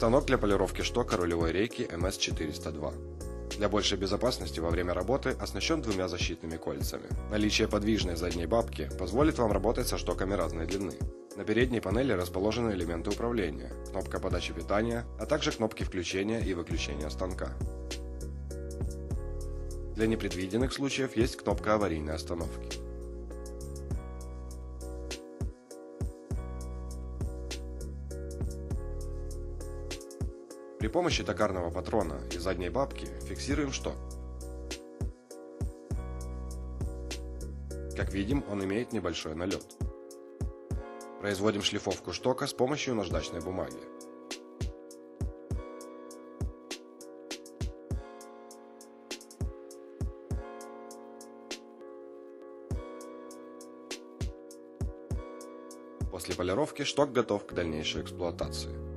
Станок для полировки штока рулевой рейки МС-402. Для большей безопасности во время работы оснащен двумя защитными кольцами. Наличие подвижной задней бабки позволит вам работать со штоками разной длины. На передней панели расположены элементы управления, кнопка подачи питания, а также кнопки включения и выключения станка. Для непредвиденных случаев есть кнопка аварийной остановки. При помощи токарного патрона и задней бабки фиксируем шток. Как видим, он имеет небольшой налет. Производим шлифовку штока с помощью наждачной бумаги. После полировки шток готов к дальнейшей эксплуатации.